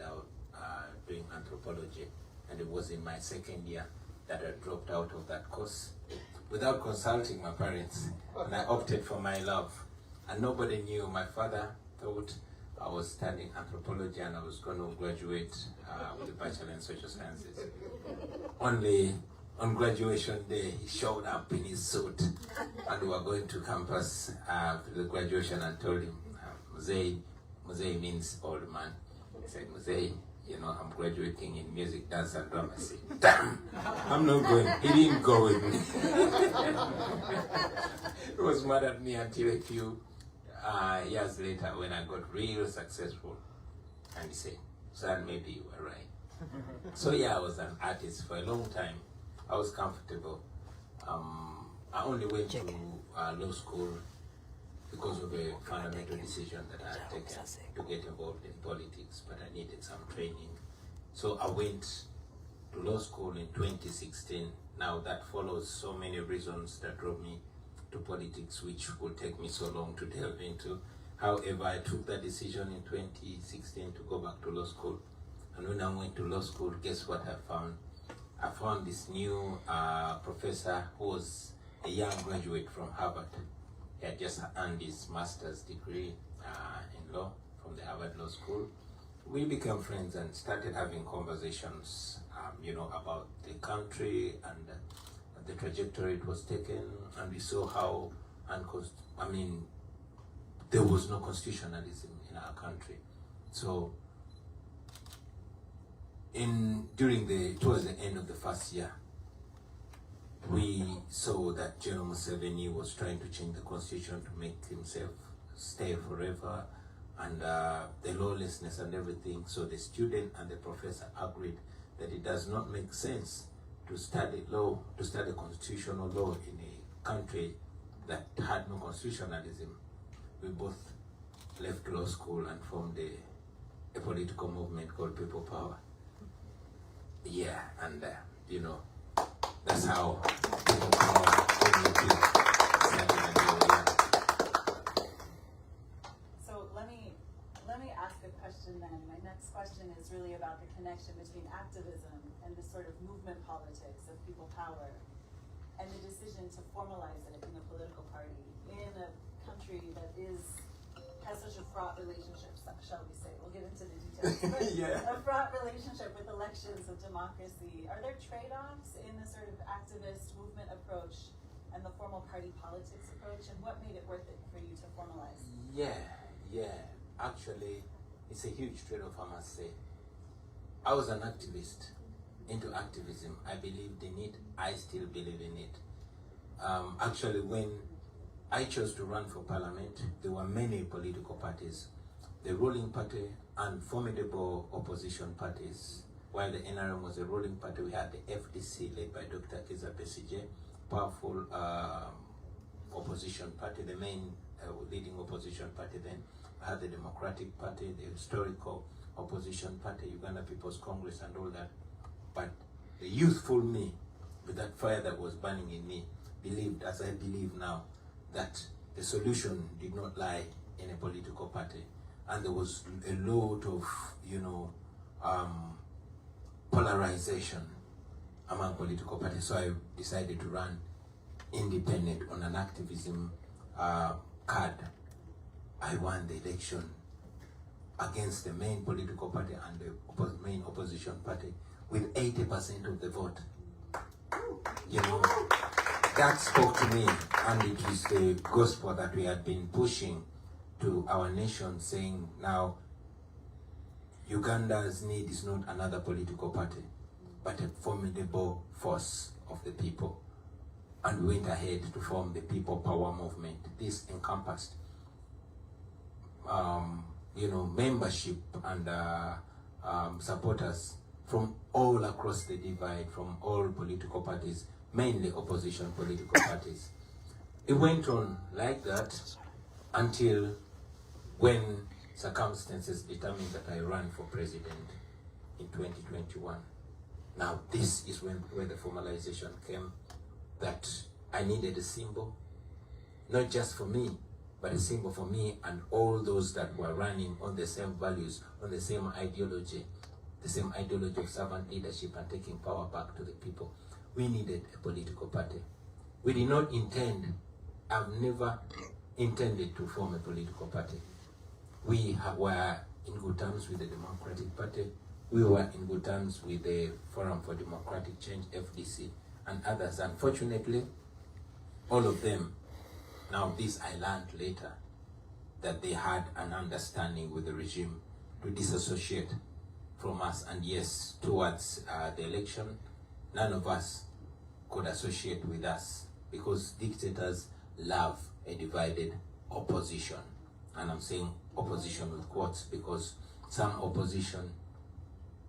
out doing anthropology, and it was in my second year that I dropped out of that course without consulting my parents, and I opted for my love. And nobody knew. My father thought I was studying anthropology and I was going to graduate with a bachelor in social sciences. Only on graduation day, he showed up in his suit, and we were going to campus for the graduation, and told him, Muzei means old man. He said, Muzei, you know, I'm graduating in music, dance, and drama. I said, damn, I'm not going. He didn't go with me. He was mad at me until a few years later when I got real successful. And he said, son, maybe you were right. So yeah, I was an artist for a long time. I was comfortable. I only went to law school because of a fundamental decision that I had taken to get involved in politics, but I needed some training. So I went to law school in 2016. Now that follows so many reasons that drove me to politics, which would take me so long to delve into. However, I took that decision in 2016 to go back to law school. And when I went to law school, guess what I found? I found this new professor who was a young graduate from Harvard. He had just earned his master's degree in law from the Harvard Law School. We became friends and started having conversations, about the country and the trajectory it was taken. And we saw how, there was no constitutionalism in our country. So, towards the end of the first year, we saw that General Museveni was trying to change the constitution to make himself stay forever, and the lawlessness and everything. So the student and the professor agreed that it does not make sense to study law, to study constitutional law in a country that had no constitutionalism. We both left law school and formed a political movement called People Power. Yeah, and that's how People Power started. So let me ask a question then. My next question is really about the connection between activism and the sort of movement politics of People Power and the decision to formalize it in a political party in a country that has such a fraught relationship, shall we say. We'll get into the details. But Yeah. A fraught relationship with elections, of democracy. Are there trade-offs in the sort of activist movement approach and the formal party politics approach? And what made it worth it for you to formalize? Yeah. Actually, it's a huge trade-off, I must say. I was an activist, into activism. I believed in it. I still believe in it. Actually, when I chose to run for parliament, there were many political parties, the ruling party and formidable opposition parties. While the NRM was a ruling party, we had the FDC led by Dr. Kizza Besigye, powerful opposition party, the main leading opposition party then. I had the Democratic Party, the historical opposition party, Uganda People's Congress and all that. But the youthful me, with that fire that was burning in me, believed, as I believe now, that the solution did not lie in a political party. And there was a lot of, polarization among political parties. So I decided to run independent on an activism card. I won the election against the main political party and the main opposition party with 80% of the vote. That spoke to me, and it is the gospel that we had been pushing to our nation, saying now Uganda's need is not another political party, but a formidable force of the people. And we went ahead to form the People Power movement. This encompassed membership and supporters from all across the divide, from all political parties, mainly opposition political parties. It went on like that until when circumstances determined that I ran for president in 2021. Now this is where the formalization came, that I needed a symbol, not just for me, but a symbol for me and all those that were running on the same values, on the same ideology of servant leadership and taking power back to the people. We needed a political party. We did not intend, I've never intended to form a political party. We were in good terms with the Democratic Party. We were in good terms with the Forum for Democratic Change, FDC, and others. Unfortunately, all of them, now this I learned later, that they had an understanding with the regime to disassociate from us. And yes, towards the election, none of us could associate with us because dictators love a divided opposition. And I'm saying opposition with quotes because some opposition,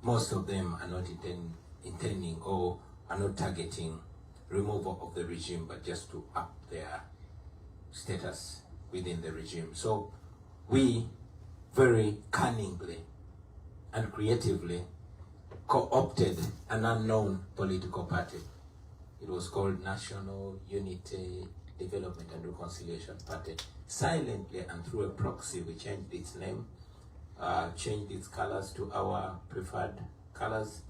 most of them are not intending or are not targeting removal of the regime, but just to up their status within the regime. So we very cunningly and creatively co-opted an unknown political party. It was called National Unity Development and Reconciliation Party. Silently and through a proxy, we changed its name, changed its colors to our preferred colors.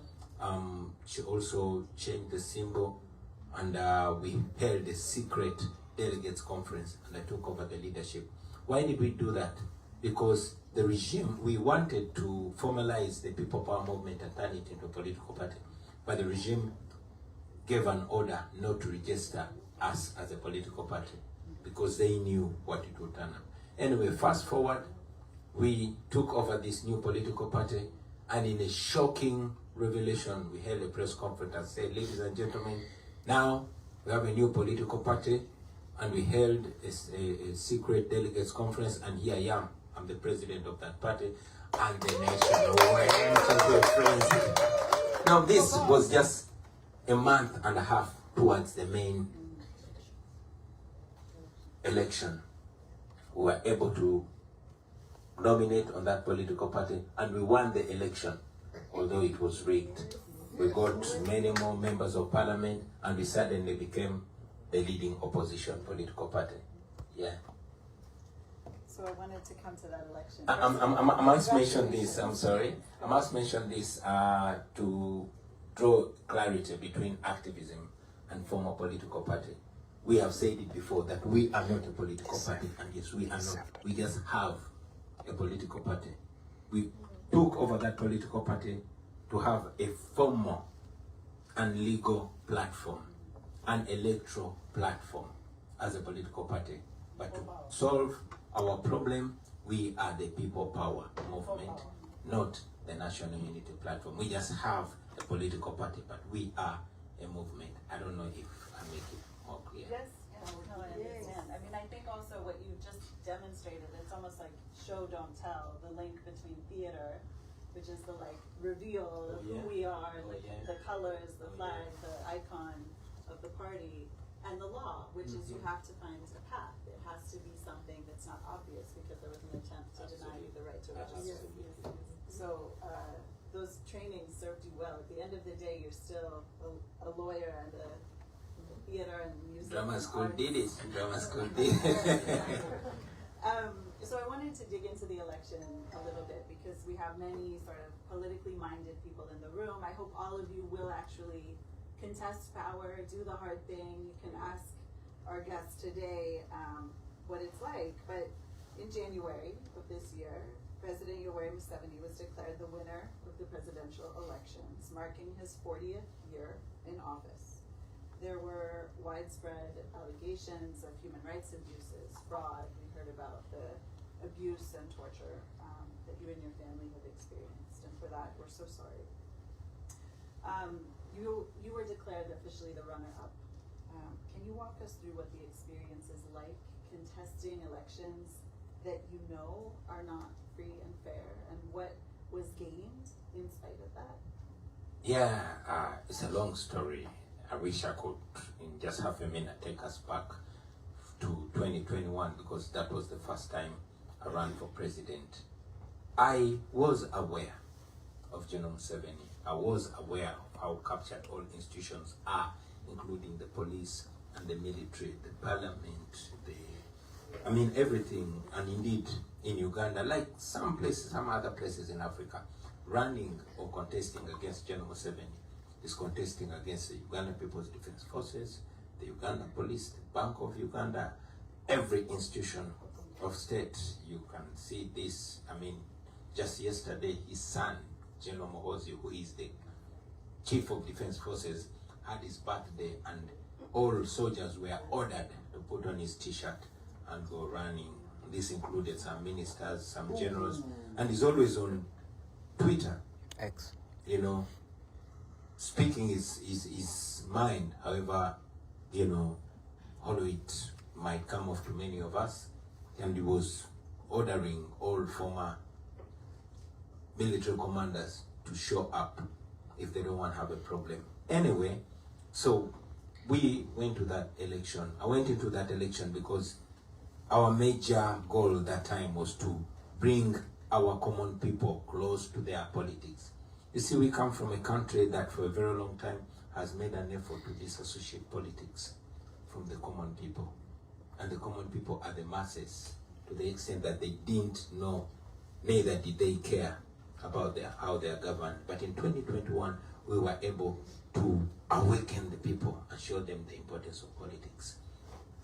She also changed the symbol, and we held a secret delegates conference, and I took over the leadership. Why did we do that? Because the regime, we wanted to formalize the People Power movement and turn it into a political party, but the regime gave an order not to register us as a political party because they knew what it would turn up. Anyway, fast forward, we took over this new political party, and in a shocking revelation, we held a press conference and said, ladies and gentlemen, now we have a new political party, and we held a secret delegates conference, and here I am. I'm the president of that party, and the nation went into a frenzy. Now this was just a month and a half towards the main election. We were able to nominate on that political party, and we won the election, although it was rigged. We got many more members of parliament, and we suddenly became the leading opposition political party. Yeah. So I wanted to come to that election. I must mention this, I'm sorry. I must mention this to draw clarity between activism and former political party. We have said it before that we are not a political party, and yes, we are not. We just have a political party. We took over that political party to have a formal and legal platform, an electoral platform as a political party. But to solve our problem, we are the People Power movement, not the National Unity Platform. We just have a political party, but we are a movement. I don't know if I make it more clear. Yes, no, I understand. I mean, I think also what you just demonstrated, it's almost like show, don't tell, the link between theater, which is the like reveal of who we are, the colors, the flag, the icon of the party, and the law, which is you have to find a path. It has to be something that's not obvious because there was an attempt to deny you the right to register. So those trainings served you well. At the end of the day, you're still a lawyer and a theater and music. Drama school did it. Drama school did it. So I wanted to dig into the election a little bit because we have many sort of politically minded people in the room. I hope all of you will actually contest power, do the hard thing. You can ask our guests today what it's like. But in January of this year, President Yoweri Museveni was declared the winner of the presidential elections, marking his 40th year in office. There were widespread allegations of human rights abuses, fraud. We heard about the abuse and torture that you and your family have experienced, and for that, we're so sorry. You were declared officially the runner-up. Can you walk us through what the experience is like contesting elections that you know are not free and fair, and what was gained in spite of that? Yeah, it's a long story. I wish I could, in just half a minute, take us back to 2021 because that was the first time I ran for president. I was aware of General Museveni. I was aware of how captured all institutions are, including the police and the military, the parliament, the I mean, everything, and indeed in Uganda, like some places, some other places in Africa, running or contesting against General Museveni is contesting against the Ugandan People's Defense Forces, the Uganda Police, the Bank of Uganda, every institution of state. You can see this. I mean, just yesterday, his son, General Muhoozi, who is the Chief of Defense Forces, had his birthday, and all soldiers were ordered to put on his t-shirt and go running. This included some ministers, some generals, and he's always on Twitter, X, you know, speaking his mind. However, you know, although it might come off to many of us, and he was ordering all former military commanders to show up if they don't want to have a problem. Anyway, so we went to that election. I went into that election because our major goal at that time was to bring our common people close to their politics. You see, we come from a country that for a very long time has made an effort to disassociate politics from the common people. And the common people are the masses, to the extent that they didn't know, neither did they care about how they are governed. But in 2021, we were able to awaken the people and show them the importance of politics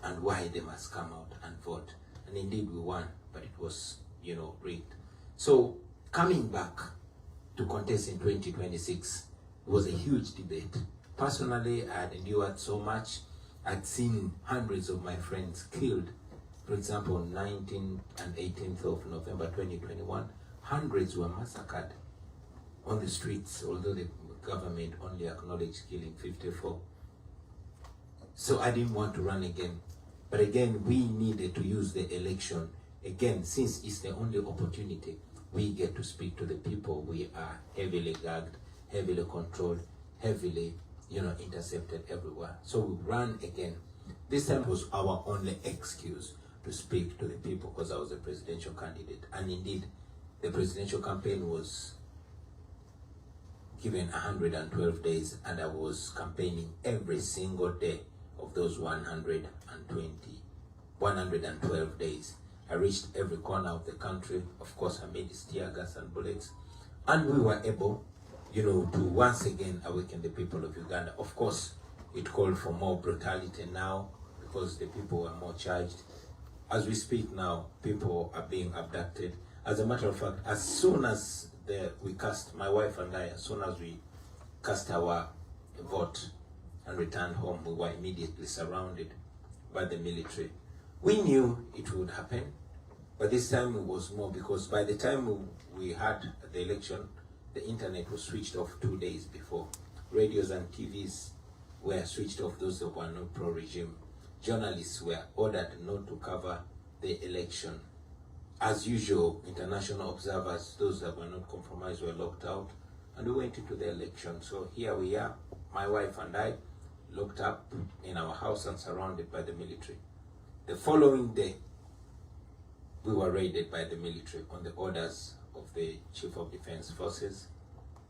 and why they must come out and vote. And indeed we won, but it was, you know, rigged. So coming back to contest in 2026 was a huge debate. Personally, I had endured so much. I'd seen hundreds of my friends killed. For example, on 19th and 18th of November 2021, hundreds were massacred on the streets, although the government only acknowledged killing 54. So I didn't want to run again. But again, we needed to use the election. Again, since it's the only opportunity, we get to speak to the people. We are heavily gagged, heavily controlled, heavily, you know, intercepted everywhere. So we ran again. This time was our only excuse to speak to the people because I was a presidential candidate. And indeed, the presidential campaign was given 112 days, and I was campaigning every single day of those 112 days. I reached every corner of the country. Of course, I made tear gas and bullets. And we were able, you know, to once again awaken the people of Uganda. Of course, it called for more brutality now because the people were more charged. As we speak now, people are being abducted. As a matter of fact, as soon as we cast, my wife and I, as soon as we cast our vote and returned home, we were immediately surrounded by the military. We knew it would happen, but this time it was more because by the time we had the election, the internet was switched off 2 days before. Radios and TVs were switched off, those that were not pro-regime. Journalists were ordered not to cover the election. As usual, international observers, those that were not compromised, were locked out, and we went into the election. So here we are, my wife and I, locked up in our house and surrounded by the military. The following day, we were raided by the military on the orders of the Chief of Defense Forces.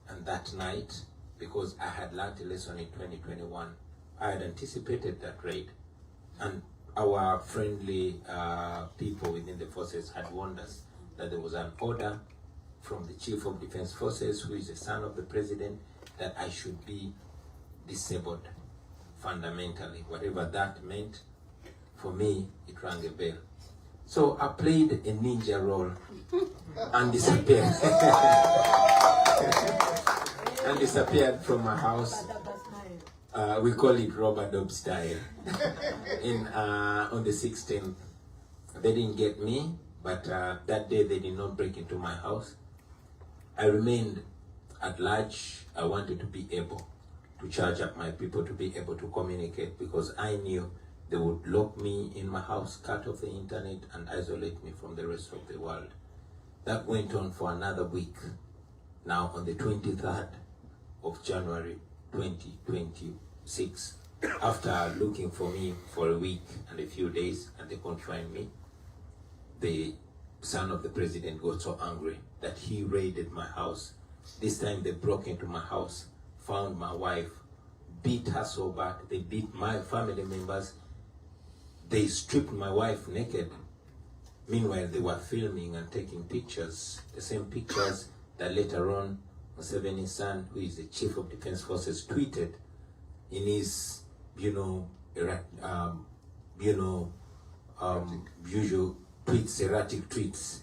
And that night, because I had learned a lesson in 2021, I had anticipated that raid. And our friendly people within the forces had warned us that there was an order from the Chief of Defense Forces, who is the son of the president, that I should be disabled fundamentally. Whatever that meant, for me, it rang a bell. So I played a ninja role and disappeared. And disappeared from my house. We call it rubber dub style. On the 16th, they didn't get me, but that day they did not break into my house. I remained at large. I wanted to be able to charge up my people, to be able to communicate, because I knew they would lock me in my house, cut off the internet, and isolate me from the rest of the world. That went on for another week. Now, on the 23rd of January 2026, after looking for me for a week and a few days, and they couldn't find me, the son of the president got so angry that he raided my house. This time they broke into my house, found my wife, beat her so bad, they beat my family members, they stripped my wife naked Meanwhile, they were filming and taking pictures, the same pictures that later on Museveni's son, who is the chief of defense forces, tweeted in his, usual erratic tweets,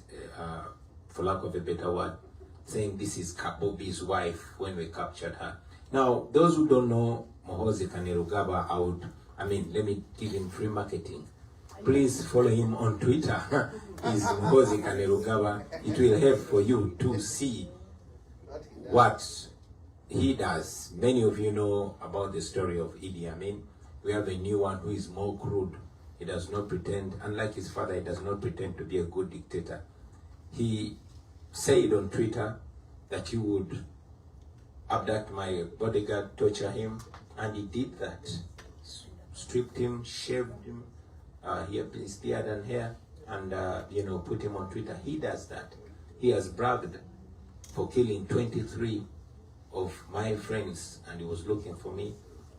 for lack of a better word, saying this is Bobi's wife when we captured her. Now, those who don't know Muhoozi Kainerugaba, let me give him free marketing. Please follow him on Twitter. He's Muhoozi Kainerugaba. It will help for you to see what he does. Many of you know about the story of Idi Amin. We have a new one who is more crude. He does not pretend, unlike his father, he does not pretend to be a good dictator. He said on Twitter that he would abduct my bodyguard, torture him, and he did that. Stripped him, shaved him, his beard and hair, and put him on Twitter. He does that. He has bragged for killing 23 of my friends, and he was looking for me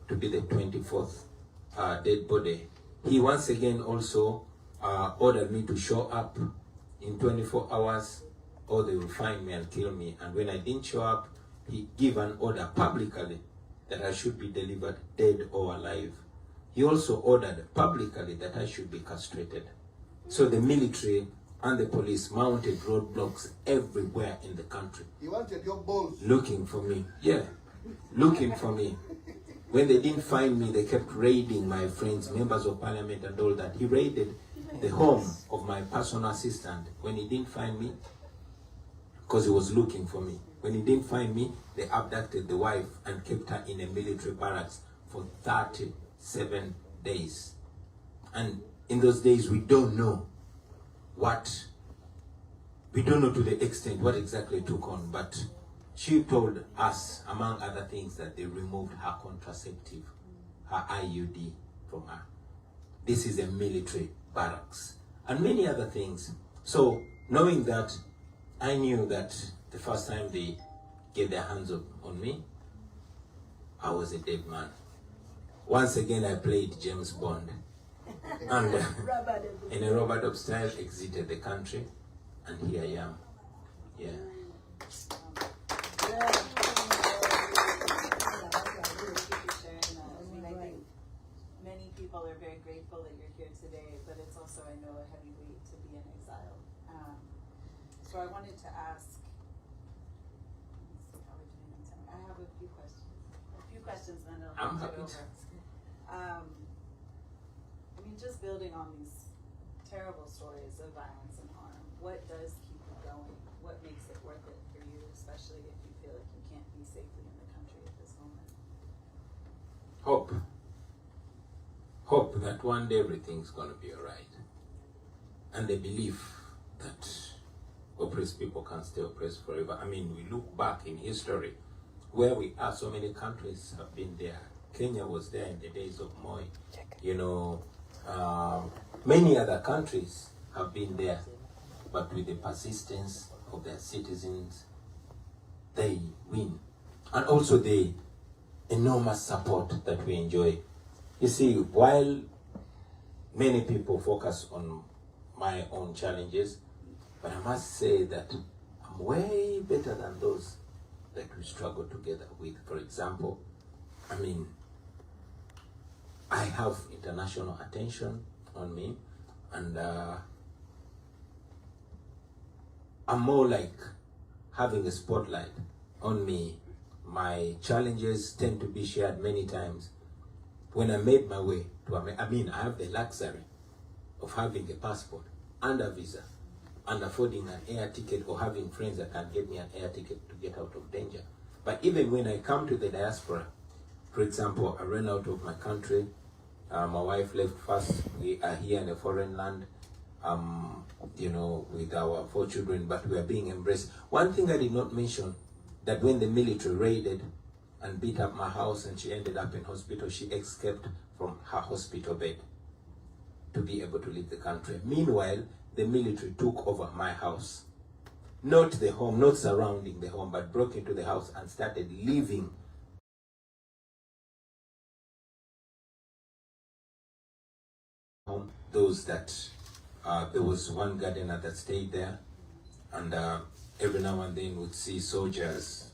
to be the 24th dead body. He once again also ordered me to show up in 24 hours or they will find me and kill me. And when I didn't show up, he gave an order publicly that I should be delivered dead or alive. He also ordered publicly that I should be castrated. So the military and the police mounted roadblocks everywhere in the country. He wanted your balls. Looking for me. Yeah, looking for me. When they didn't find me, they kept raiding my friends, members of parliament and all that. He raided the home of my personal assistant when he didn't find me, because he was looking for me. When he didn't find me, they abducted the wife and kept her in a military barracks for 37 days. And in those days, we don't know to the extent what exactly took on, but she told us, among other things, that they removed her contraceptive, her IUD from her. This is a military barracks, and many other things. So, knowing that, I knew that the first time they get their hands on me, I was a dead man. Once again, I played James Bond, and in a Robert style, exited the country, and here I am. Yeah. Many people are very grateful that you're here today, but it's also, I know, a heavy weight to be in exile. So I wanted to ask, how are we doing on time? I have a few questions, and then I'll hand it over. Just building on these terrible stories of violence and harm, what does keep you going? What makes it worth it for you, especially if you feel like you can't be safely in the country at this moment? Hope that one day everything's gonna be all right. And the belief that oppressed people can stay oppressed forever. We look back in history where we are, so many countries have been there. Kenya was there in the days of Moi. Many other countries have been there, but with the persistence of their citizens, they win. And also the enormous support that we enjoy. You see, while many people focus on my own challenges, but I must say that I'm way better than those that we struggle together with. For example, I have international attention on me, and I'm more like having a spotlight on me. My challenges tend to be shared many times. When I made my way to America, I have the luxury of having a passport and a visa and affording an air ticket, or having friends that can get me an air ticket to get out of danger. But even when I come to the diaspora, for example, I ran out of my country. My wife left first. We are here in a foreign land, with our 4 children, but we are being embraced. One thing I did not mention, that when the military raided and beat up my house and she ended up in hospital, she escaped from her hospital bed to be able to leave the country. Meanwhile, the military took over my house. Not the home, not surrounding the home, but broke into the house and started living those that there was one gardener that stayed there, and every now and then would see soldiers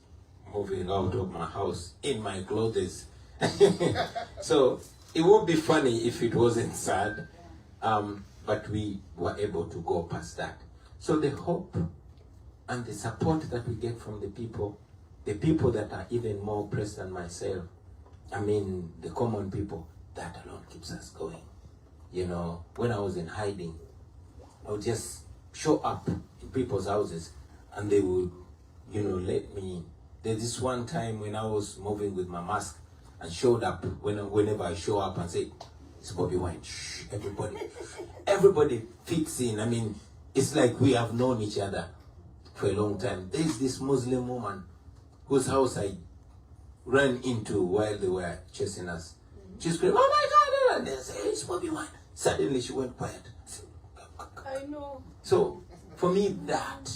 moving out of my house in my clothes. So it would be funny if it wasn't sad, but we were able to go past that. So the hope and the support that we get from the people that are even more oppressed than myself, I mean, the common people, that alone keeps us going. You know, when I was in hiding, I would just show up in people's houses and they would, you know, let me in. There's this one time when I was moving with my mask and showed up, whenever I show up and say, it's Bobi Wine, shh, everybody fits in. I mean, it's like we have known each other for a long time. There's this Muslim woman whose house I ran into while they were chasing us. She screamed, oh my God, and they say, hey, it's Bobi Wine. Suddenly she went quiet. I know. So for me, that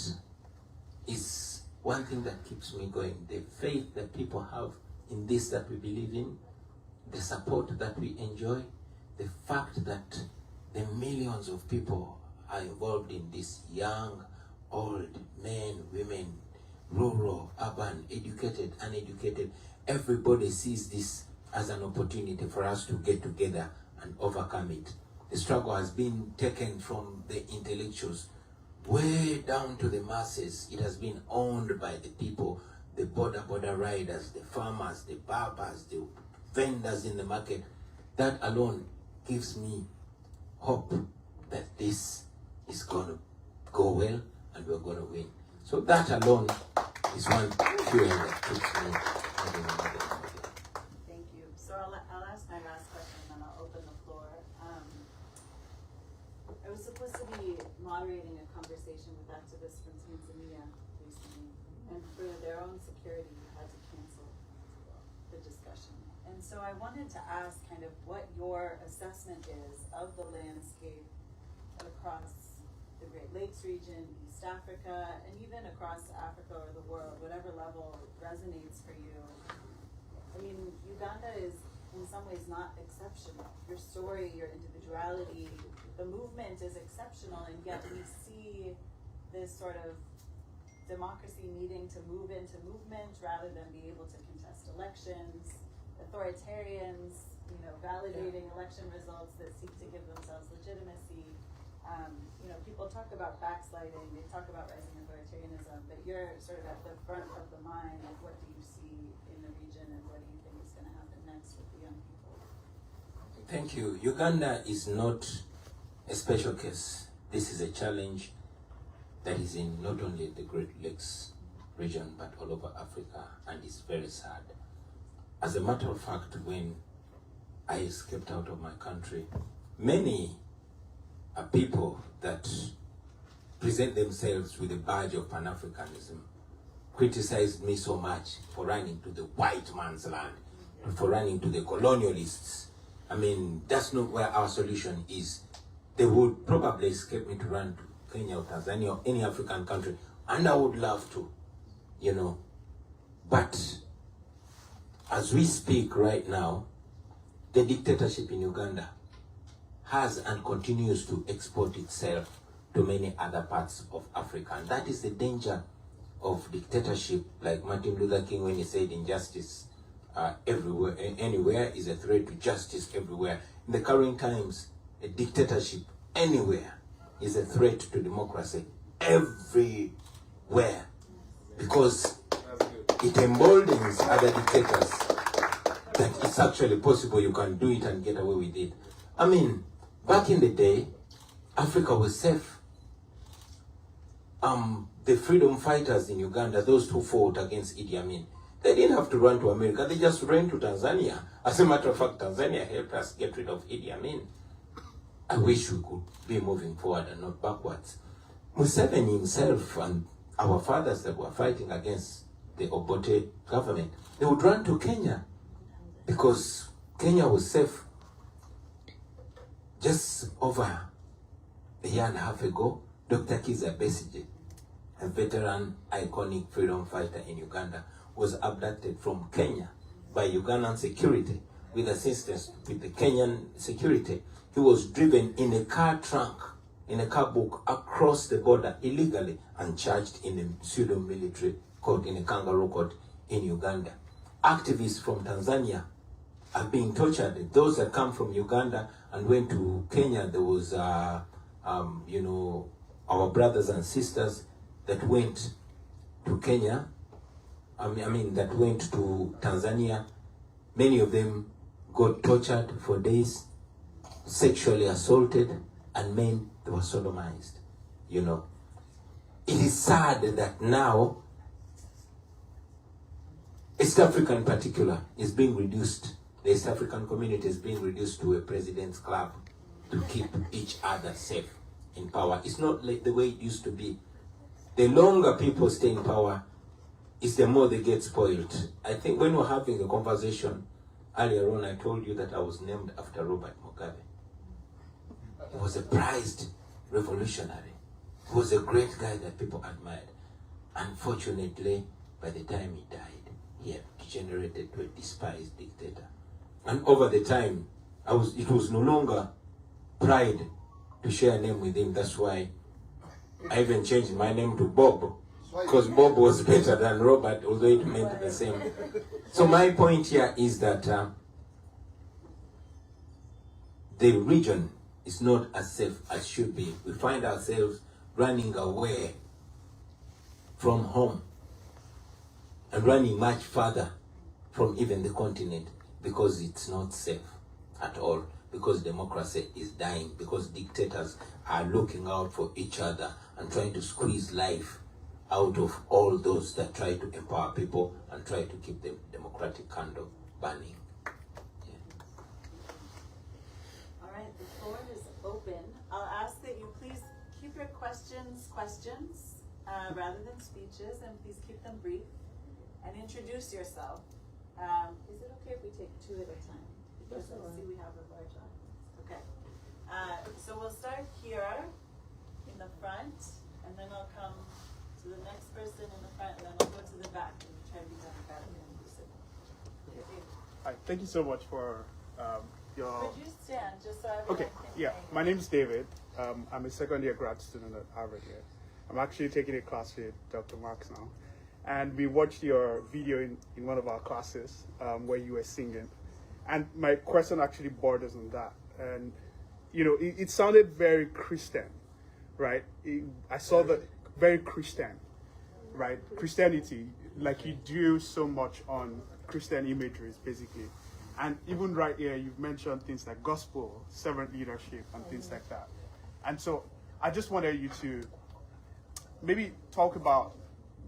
is one thing that keeps me going. The faith that people have in this that we believe in, the support that we enjoy, the fact that the millions of people are involved in this, young, old, men, women, rural, urban, educated, uneducated. Everybody sees this as an opportunity for us to get together and overcome it. The struggle has been taken from the intellectuals way down to the masses. It has been owned by the people, the border riders, the farmers, the barbers, the vendors in the market. That alone gives me hope that this is going to go well and we're going to win. So that alone is one fuel that keeps me moving on. Thank you. So I'll ask my last question and then I'll open the floor. I was supposed to be moderating a conversation with activists from Tanzania recently, and for their own security, we had to cancel the discussion. And so I wanted to ask kind of what your assessment is of the landscape across the Great Lakes region, East Africa, and even across Africa or the world, whatever level resonates for you. I mean, Uganda is in some ways not exceptional. Your story, your individuality, the movement is exceptional, and yet we see this sort of democracy needing to move into movement rather than be able to contest elections, authoritarians, you know, validating election results that seek to give themselves legitimacy. You know, people talk about backsliding, they talk about rising authoritarianism, but you're sort of at the front of the mind. Like, what do you see in the region, and what do you think is going to happen next with the young people? Thank you. Uganda is not a special case. This is a challenge that is in not only the Great Lakes region, but all over Africa, and it's very sad. As a matter of fact, when I escaped out of my country, many people that present themselves with a badge of Pan-Africanism criticized me so much for running to the white man's land, for running to the colonialists. I mean, that's not where our solution is. They would probably escape me to run to Kenya or Tanzania or any African country, and I would love to, you know. But as we speak right now, the dictatorship in Uganda has and continues to export itself to many other parts of Africa. And that is the danger of dictatorship, like Martin Luther King when he said injustice everywhere, anywhere is a threat to justice everywhere. In the current times, a dictatorship anywhere is a threat to democracy everywhere, because it emboldens other dictators that it's actually possible you can do it and get away with it. I mean, back in the day, Africa was safe. The freedom fighters in Uganda, those who fought against Idi Amin, they didn't have to run to America, they just ran to Tanzania. As a matter of fact, Tanzania helped us get rid of Idi Amin. I wish we could be moving forward and not backwards. Museveni himself and our fathers that were fighting against the Obote government, they would run to Kenya because Kenya was safe. Just over a year and a half ago, Dr. Kizza Besigye, a veteran, iconic freedom fighter in Uganda, was abducted from Kenya by Ugandan security with assistance with the Kenyan security. He was driven in a car trunk in a car book across the border illegally and charged in a pseudo-military court, in a kangaroo court in Uganda. Activists from Tanzania are being tortured. Those that come from Uganda and went to Kenya, there was, you know, our brothers and sisters that went to Kenya, that went to Tanzania. Many of them got tortured for days, sexually assaulted, and men, they were sodomized, you know. It is sad that now, East Africa in particular is being reduced. The East African community is being reduced to a president's club to keep each other safe in power. It's not like the way it used to be. The longer people stay in power, is the more they get spoiled. I think when we were having a conversation earlier on, I told you that I was named after Robert Mugabe. He was a prized revolutionary. He was a great guy that people admired. Unfortunately, by the time he died, he had degenerated to a despised dictator. And over the time, it was no longer pride to share a name with him. That's why I even changed my name to Bob, because Bob was better than Robert, although it meant the same. So my point here is that the region is not as safe as should be. We find ourselves running away from home and running much further from even the continent because it's not safe at all, because democracy is dying, because dictators are looking out for each other and trying to squeeze life out of all those that try to empower people and try to keep the democratic candle burning. Yeah. All right, the floor is open. I'll ask that you please keep your questions rather than speeches, and please keep them brief, and introduce yourself. Is it okay if we take two at a time? Because I see we have a large audience. Okay. So we'll start here in the front, and then I'll come to the next person in the front, and then I'll go to the back and try to be democratic and inclusive. Hi, thank you so much for your... Would you stand just so everyone Okay, can yeah, my name is David. I'm a second-year grad student at Harvard here. I'm actually taking a class with Dr. Marks now. And we watched your video in one of our classes where you were singing. And my question actually borders on that. And, you know, it sounded very Christian, right? I saw that very Christian, right? Christianity, like you do so much on Christian imageries, basically. And even right here, you've mentioned things like gospel, servant leadership, and things like that. And so I just wanted you to maybe talk about,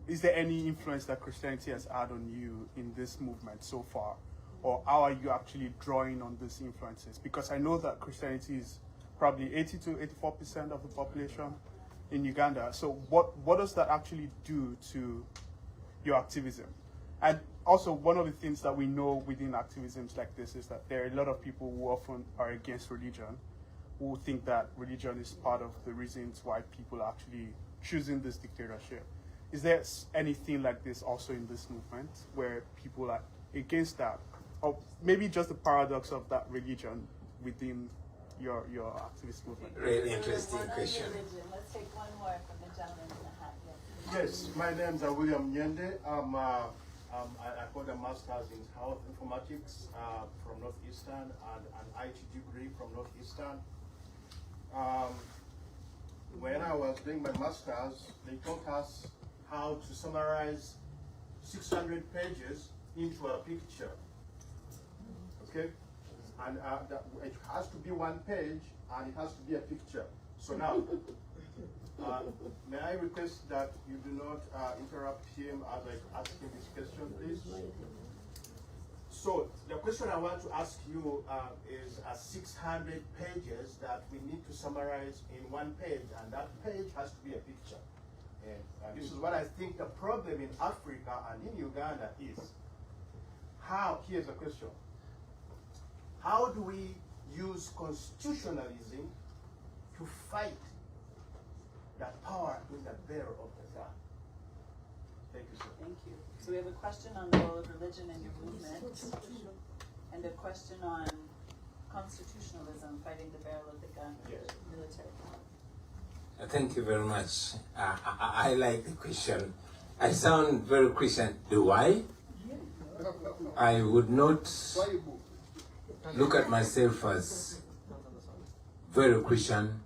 is there any influence that Christianity has had on you in this movement so far? Or how are you actually drawing on these influences? Because I know that Christianity is probably 80 to 84% of the population in Uganda. So what does that actually do to your activism? And also, one of the things that we know within activisms like this is that there are a lot of people who often are against religion, who think that religion is part of the reasons why people are actually choosing this dictatorship. Is there anything like this also in this movement where people are against that? Or maybe just the paradox of that religion within your activist movement? Really interesting question. Let's take one more from the gentleman in the hat. Yes, my name is William Nyende. I hold a master's in health informatics from Northeastern and an IT degree from Northeastern. When I was doing my master's, they taught us how to summarize 600 pages into a picture. Okay? And it has to be one page and it has to be a picture. So now, may I request that you do not interrupt him as I ask him this question, please? So the question I want to ask you is 600 pages that we need to summarize in one page, and that page has to be a picture. And this is what I think the problem in Africa and in Uganda is. Here's a question. How do we use constitutionalism to fight that power in the bearer of the gun? Thank you, sir. Thank you. So we have a question on the role of religion in your movement, and a question on constitutionalism, fighting the barrel of the gun, Yes. military power. Thank you very much. I like the question. I sound very Christian. Do I? I would not look at myself as very Christian,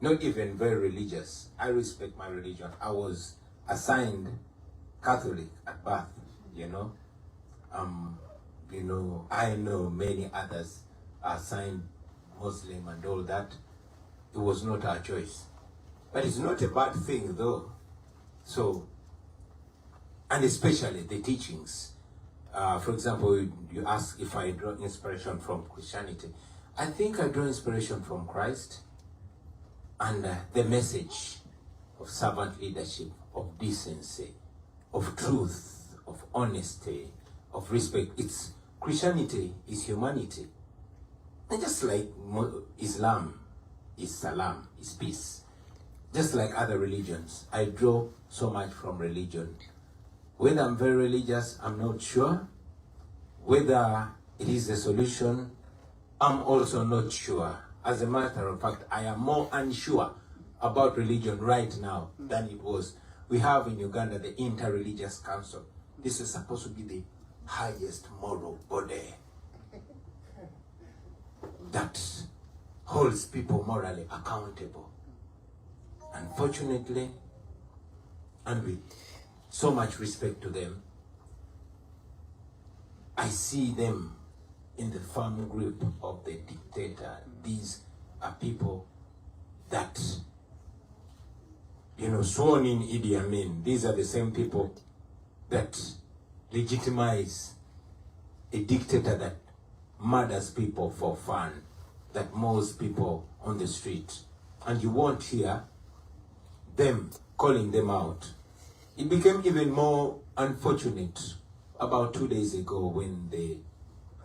not even very religious. I respect my religion. I was assigned Catholic at birth, you know. I know many others are assigned Muslim and all that. It was not our choice. But it's not a bad thing though. So, and especially the teachings. For example, you ask if I draw inspiration from Christianity. I think I draw inspiration from Christ and the message of servant leadership, of decency, of truth, of honesty, of respect. It's Christianity is humanity. And just like Islam is salam, is peace. Just like other religions, I draw so much from religion. Whether I'm very religious, I'm not sure. Whether it is a solution, I'm also not sure. As a matter of fact, I am more unsure about religion right now than it was. We have in Uganda the Inter-Religious Council. This is supposed to be the highest moral body that holds people morally accountable. Unfortunately, and with so much respect to them, I see them in the firm grip of the dictator. These are people that, sworn in Idi Amin. These are the same people that legitimize a dictator that murders people for fun, that mauls people on the street. And you won't hear them calling them out. It became even more unfortunate about 2 days ago when the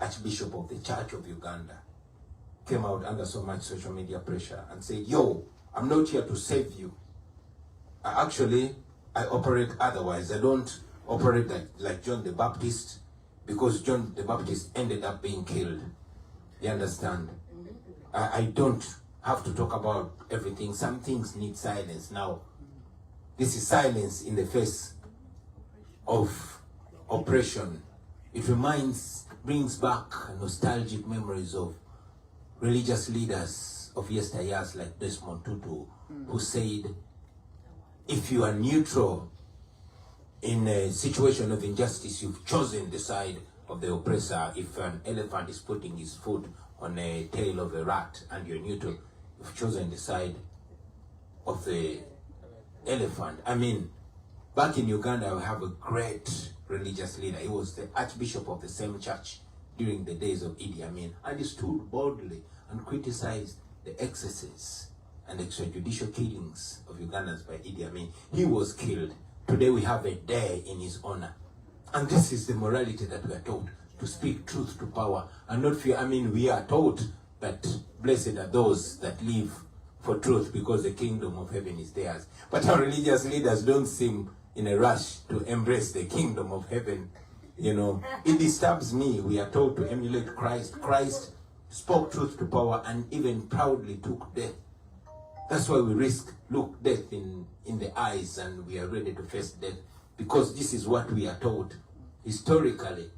Archbishop of the Church of Uganda came out under so much social media pressure and said, yo, I'm not here to save you. I operate otherwise. I don't operate like John the Baptist, because John the Baptist ended up being killed. You understand? I don't have to talk about everything. Some things need silence now. This is silence in the face of oppression. It brings back nostalgic memories of religious leaders of yesteryears like Desmond Tutu, who said, if you are neutral in a situation of injustice, you've chosen the side of the oppressor. If an elephant is putting his foot on a tail of a rat and you're neutral, you've chosen the side of the elephant. I mean, back in Uganda, we have a great religious leader. He was the Archbishop of the same church during the days of Idi Amin, and he stood boldly and criticized the excesses and extrajudicial killings of Ugandans by Idi Amin. He was killed. Today we have a day in his honor. And this is the morality that we are taught, to speak truth to power and not fear. I mean, we are taught that blessed are those that live for truth, because the kingdom of heaven is theirs. But our religious leaders don't seem in a rush to embrace the kingdom of heaven. It disturbs me. We are told to emulate Christ. Christ spoke truth to power and even proudly took death. That's why we look death in the eyes, and we are ready to face death, because this is what we are taught. Historically,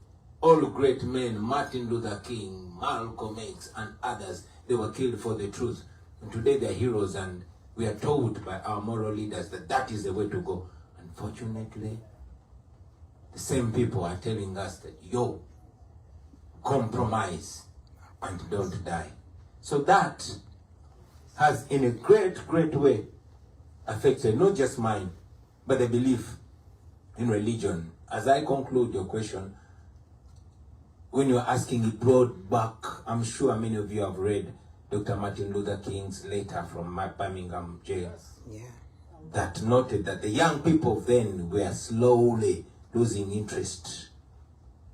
all great men, Martin Luther King, Malcolm X, and others, they were killed for the truth. And today they're heroes, and we are told by our moral leaders that that is the way to go. Unfortunately, the same people are telling us that, yo, compromise and don't die. So that has, in a great, great way, affected not just mine, but the belief in religion. As I conclude your question, when you're asking, it brought back, I'm sure many of you have read Dr. Martin Luther King's letter from Birmingham jail. Yeah. That noted that the young people then were slowly losing interest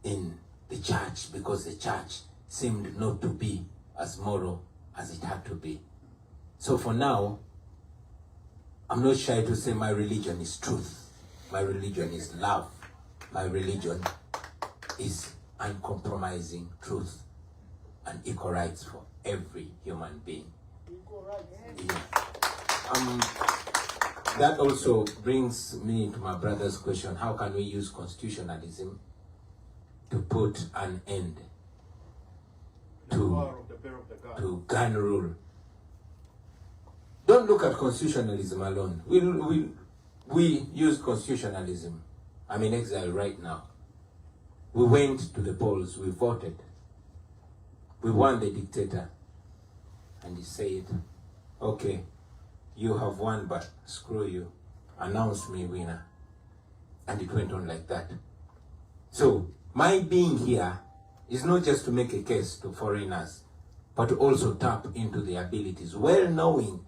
in the church, because the church seemed not to be as moral as it had to be. So for now, I'm not shy to say my religion is truth. My religion is love. My religion is uncompromising truth and equal rights for every human being. Equal rights. Yeah. that also brings me to my brother's question: how can we use constitutionalism to put an end to gun rule? Don't look at constitutionalism alone. We use constitutionalism. I'm in exile right now. We went to the polls, we voted. We won the dictator. And he said, okay, you have won, but screw you. Announce me winner. And it went on like that. So, my being here is not just to make a case to foreigners, but to also tap into the abilities, well knowing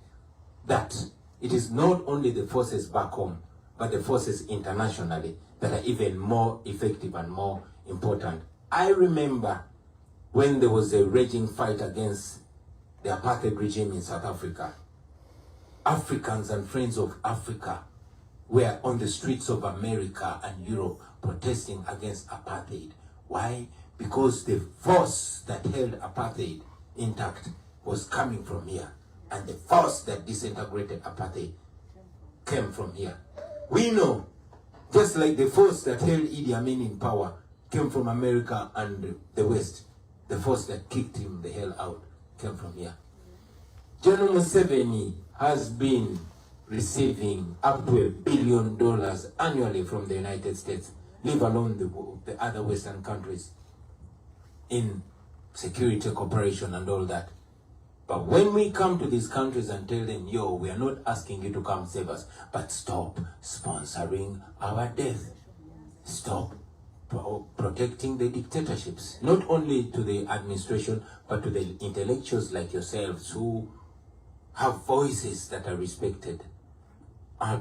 that it is not only the forces back home, but the forces internationally that are even more effective and more important. I remember when there was a raging fight against the apartheid regime in South Africa. Africans and friends of Africa were on the streets of America and Europe protesting against apartheid. Why? Because the force that held apartheid intact was coming from here, and the force that disintegrated apartheid came from here. We know, just like the force that held Idi Amin in power came from America and the West, the force that kicked him the hell out came from here. General Museveni has been receiving up to $1 billion annually from the United States, leave alone the other Western countries, in security cooperation and all that. But when we come to these countries and tell them, yo, we are not asking you to come save us, but stop sponsoring our death. Stop protecting the dictatorships, not only to the administration, but to the intellectuals like yourselves who have voices that are respected,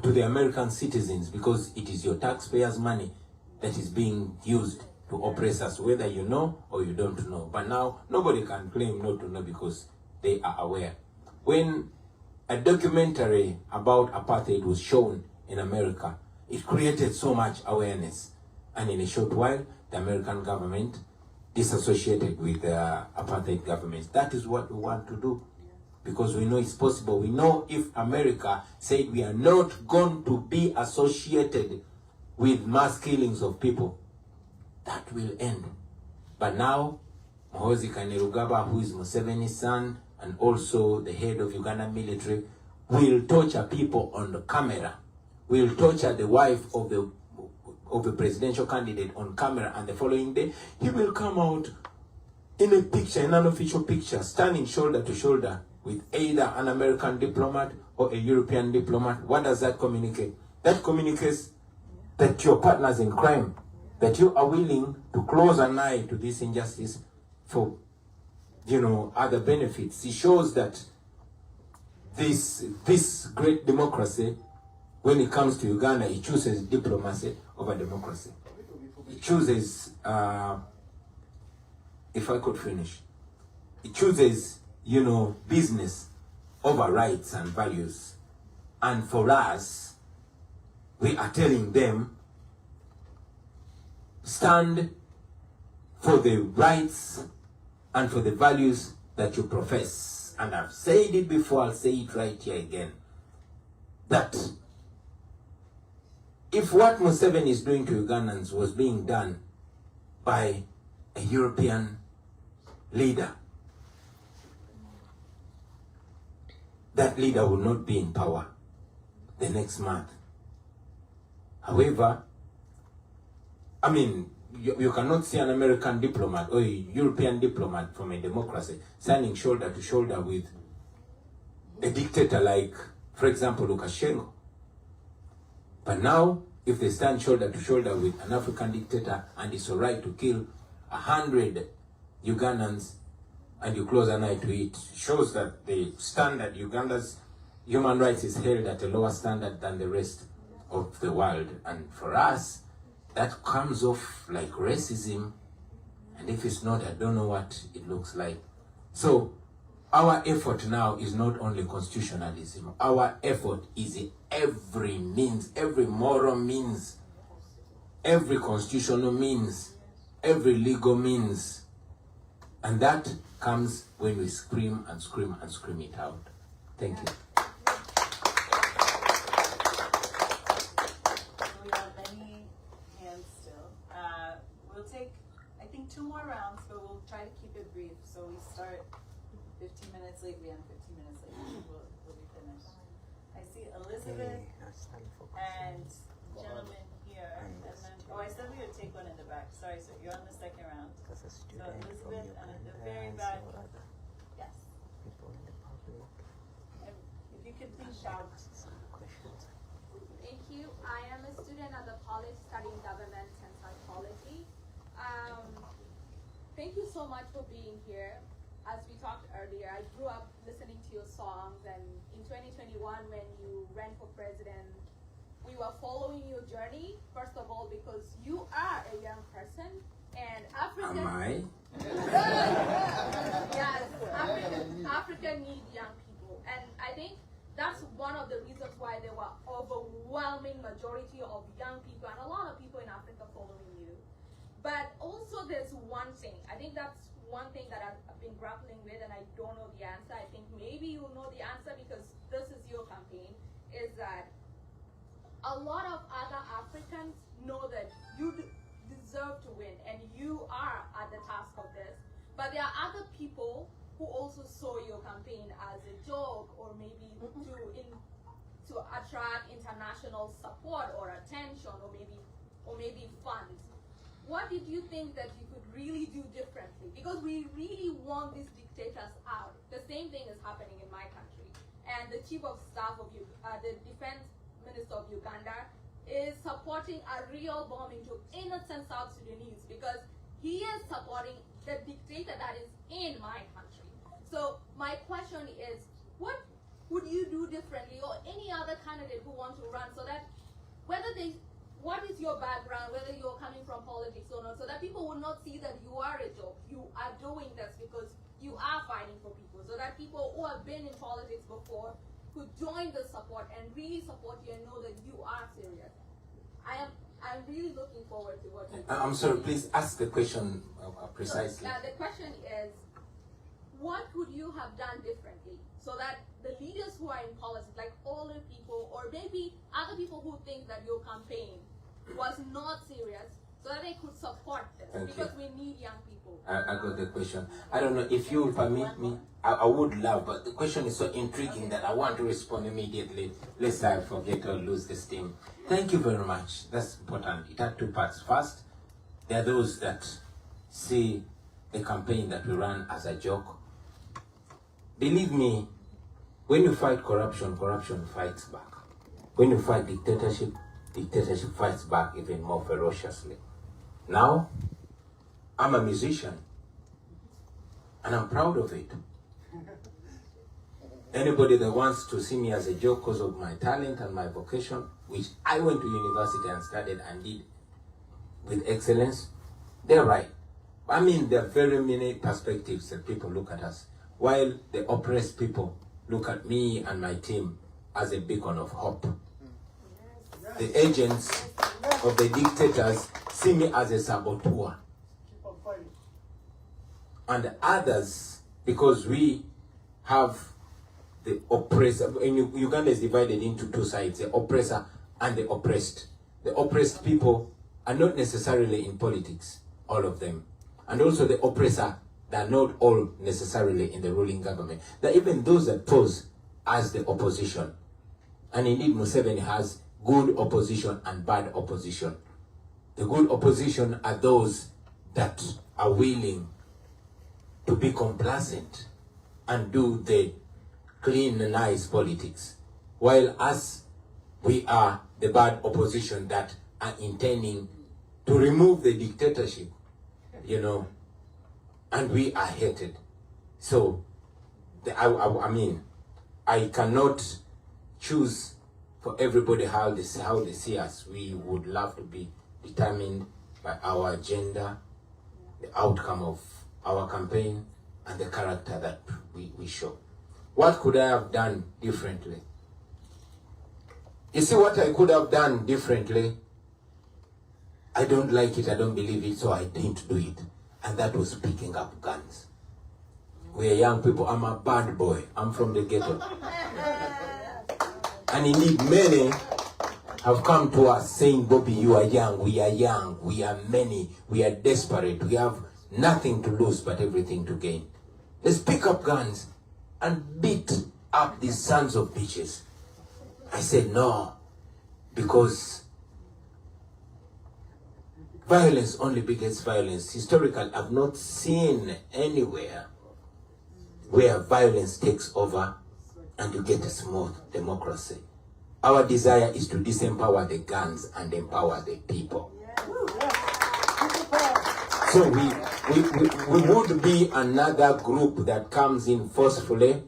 to the American citizens, because it is your taxpayers' money that is being used to oppress us, whether you know or you don't know. But now, nobody can claim not to know because they are aware. When a documentary about apartheid was shown in America, it created so much awareness. And in a short while, the American government disassociated with the apartheid government. That is what we want to do, because we know it's possible. We know if America said we are not going to be associated with mass killings of people, that will end. But now, Muhoozi Kainerugaba, who is Museveni's son and also the head of Uganda military, will torture people on the camera, will torture the wife of the presidential candidate on camera, and the following day, he will come out in a picture, an unofficial picture, standing shoulder to shoulder with either an American diplomat or a European diplomat. What does that communicate? That communicates that you're partners in crime, that you are willing to close an eye to this injustice for, other benefits. It shows that this great democracy, when it comes to Uganda, it chooses diplomacy over democracy. It chooses, if I could finish, it chooses, business over rights and values. And for us, we are telling them, stand for the rights and for the values that you profess. And I've said it before, I'll say it right here again, that if what Museveni is doing to Ugandans was being done by a European leader, that leader will not be in power the next month. However, you cannot see an American diplomat or a European diplomat from a democracy standing shoulder to shoulder with a dictator like, for example, Lukashenko. But now, if they stand shoulder to shoulder with an African dictator and it's all right to kill 100 Ugandans and you close an eye to it, shows that the standard, Uganda's human rights is held at a lower standard than the rest of the world. And for us, that comes off like racism. And if it's not, I don't know what it looks like. So our effort now is not only constitutionalism. Our effort is every means, every moral means, every constitutional means, every legal means. And that comes when we scream and scream and scream it out. Thank you. 2 more rounds, but we'll try to keep it brief. So we start 15 minutes late, we end 15 minutes late. We'll be finished. I see Elizabeth and gentleman here, and then, I said we would take one in the back. Sorry, sir, you're on the second round. So Elizabeth, and at the very back, yes. And if you could please shout. Thank you. I am a student at the college studying government and psychology. Thank you so much for being here. As we talked earlier, I grew up listening to your songs, and in 2021, when you ran for president, we were following your journey, first of all, because you are a young person, and African... Am I? Yes, Africa needs young people, and I think that's one of the reasons why there were overwhelming majority of young people and a lot of people in Africa following you. But also there's one thing, I think that's one thing that I've been grappling with, and I don't know the answer. I think maybe you'll know the answer because this is your campaign, is that a lot of other Africans know that you deserve to win and you are at the task of this. But there are other people who also saw your campaign as a joke, or maybe to attract international support or attention, or maybe funds. What did you think that you could really do differently? Because we really want these dictators out. The same thing is happening in my country. And the chief of staff of the defense minister of Uganda is supporting a real bombing to innocent South Sudanese because he is supporting the dictator that is in my country. So my question is, what would you do differently, or any other candidate who wants to run, so that what is your background, whether you're coming from politics or not, so that people will not see that you are a joke. You are doing this because you are fighting for people, so that people who have been in politics before could join the support and really support you and know that you are serious. I'm really looking forward to what you do. I'm sorry, please ask the question precisely. So, the question is, what could you have done differently so that the leaders who are in politics, like older people or maybe other people who think that your campaign was not serious, so that they could support this? Because we need young people. I got the question. I don't know if you will permit me. I would love, but the question is so intriguing that I want to respond immediately, lest I forget or lose the steam. Thank you very much. That's important. It had two parts. First, there are those that see the campaign that we ran as a joke. Believe me, when you fight corruption, corruption fights back. When you fight dictatorship, dictatorship fights back even more ferociously. Now, I'm a musician, and I'm proud of it. Anybody that wants to see me as a joke because of my talent and my vocation, which I went to university and studied and did with excellence, they're right. I mean, there are very many perspectives that people look at us, while the oppressed people look at me and my team as a beacon of hope. The agents of the dictators see me as a saboteur. And others, because we have the oppressor, in Uganda is divided into two sides, the oppressor and the oppressed. The oppressed people are not necessarily in politics, all of them. And also the oppressor, they are not all necessarily in the ruling government. There are even those that pose as the opposition. And indeed Museveni has good opposition and bad opposition. The good opposition are those that are willing to be complacent and do the clean and nice politics, while us, we are the bad opposition that are intending to remove the dictatorship, and we are hated. So, I mean, I cannot choose for everybody how they see us. We would love to be determined by our agenda, the outcome of our campaign, and the character that we show. What could I have done differently? You see what I could have done differently? I don't like it, I don't believe it, so I didn't do it. And that was picking up guns. We're young people, I'm a bad boy, I'm from the ghetto. And indeed many have come to us saying, Bobi, you are young, we are many, we are desperate, we have nothing to lose but everything to gain. Let's pick up guns and beat up these sons of bitches. I said no, because violence only begets violence. Historically, I've not seen anywhere where violence takes over and you get a smooth democracy. Our desire is to disempower the guns and empower the people. So we would be another group that comes in forcefully